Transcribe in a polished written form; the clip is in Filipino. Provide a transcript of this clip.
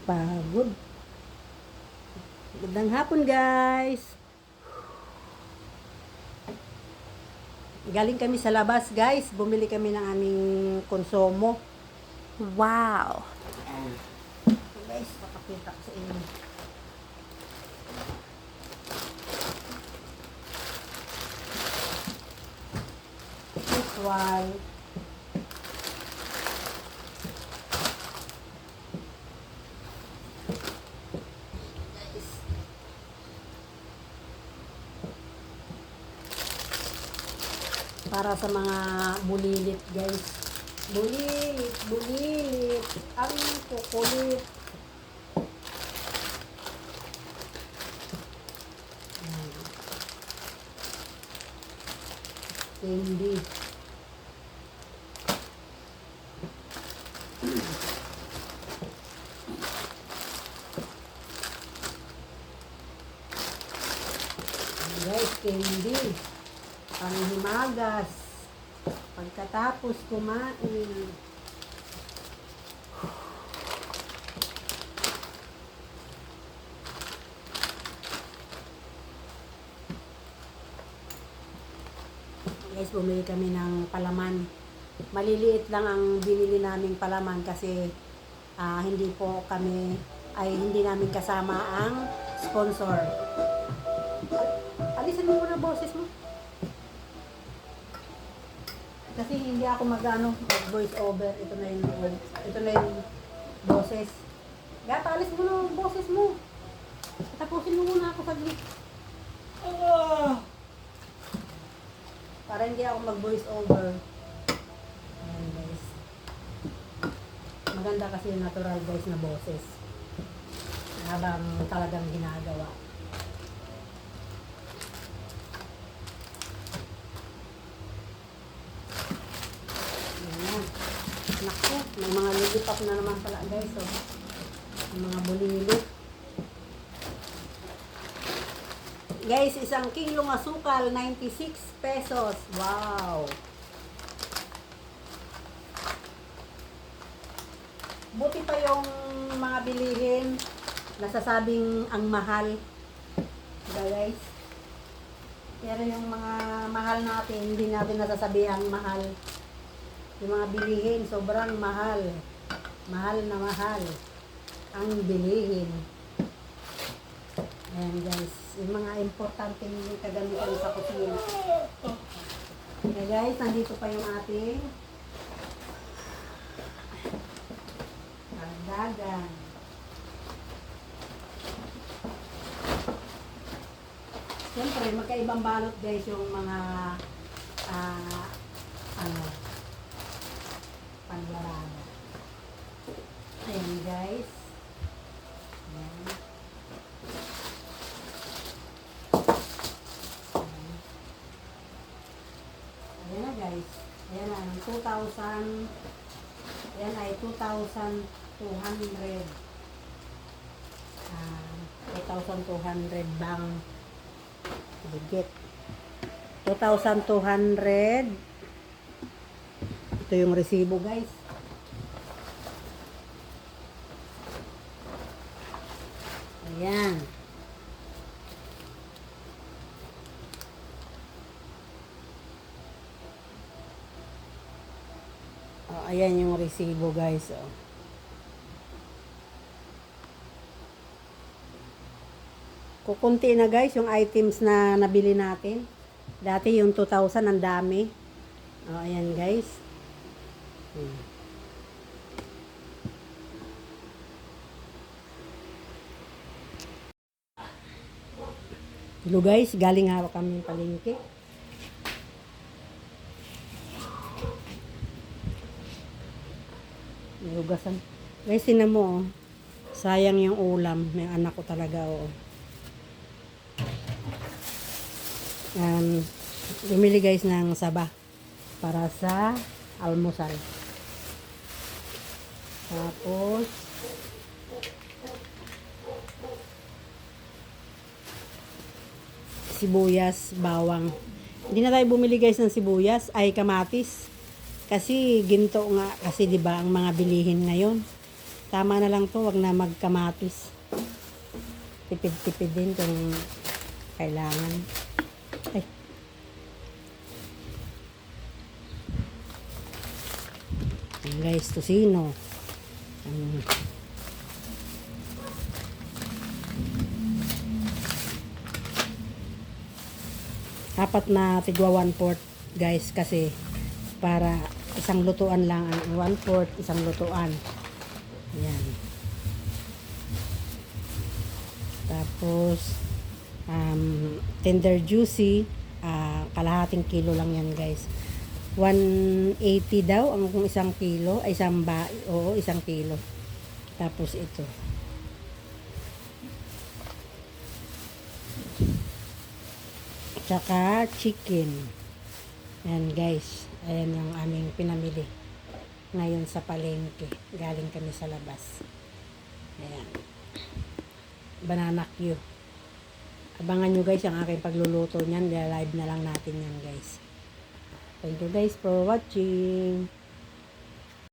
Pagod. Magandang hapon, guys. Galing kami sa labas, guys. Bumili kami ng aming konsumo. Wow! Ayan. Guys, pakapita ko sa inyo. This one. Para sa mga bulilit, guys. Bulilit, bulilit. Ang kukulit. Candy. Guys, candy. Panghimagas. Pagkatapos kumain. Guys, bumili kami ng palaman. Maliliit lang ang binili naming palaman kasi hindi po kami hindi namin kasama ang sponsor. Alisin mo muna boses mo. Kasi hindi ako mag-voice over. Ito na yung boses. Gata, alis mo na yung boses mo. Tapusin mo muna ako saglit. Para hindi ako mag-voice over. Ayan, guys. Maganda kasi yung natural, guys, na boses. Habang talagang ginagawa. Ayan. Naku, may mga lilipap na naman pala, guys. Oh. May mga bulilit. Guys, 1 kilong asukal, 96 pesos. Wow! Buti pa yung mga bilihin, nasasabing ang mahal. Diba, guys? Pero yung mga mahal natin, hindi natin nasasabihang mahal. Yung mga bilihin, sobrang mahal. Mahal na mahal ang bilihin. Ayan, guys. Yung mga importanteng kagamitan sa kusina. Okay, guys, nandito pa yung ating dagan. Siyempre, magkaibang balot, guys, yung mga panlarada. Ayan, guys. Ayan. Ayan na, guys. Ayan na, 2,000. Ayan ay 2,200. 2,200 bang bigit. 2,200. Ito yung resibo, guys. Ayan. Oh, ayan yung resibo, guys. Oh. Kukunti na, guys, yung items na nabili natin. Dati yung 2,000 ang dami. Oh, ayan, guys. Hello, guys, galing nga kami palengke. Hugasan. Guys, tinan mo, oh. Sayang yung ulam. May anak ko talaga, oh. Bumili, guys, ng saba para sa almusal. Tapos sibuyas, bawang. Hindi na tayo bumili, guys, ng sibuyas, ay kamatis. Kasi ginto nga kasi 'di ba ang mga bilihin ngayon. Tama na lang to, wag na magkamatis. Tipid-tipid din kung kailangan. Ay. Ayan guys, tosino. Apat na tigwa 1/4 guys kasi para isang lutuan lang ang 1/4 isang lutuan. Ayan. Tapos tender juicy kalahating kilo lang yan guys. 180 daw ang kung isang kilo ay isang kilo. Tapos ito tsaka chicken. Ayan guys, ayan yung aming pinamili ngayon sa palengke. Galing kami sa labas. Ayan. Banana Q. Abangan nyo guys ang aking pagluluto niyan. Live na lang natin yan guys. Thank you guys for watching.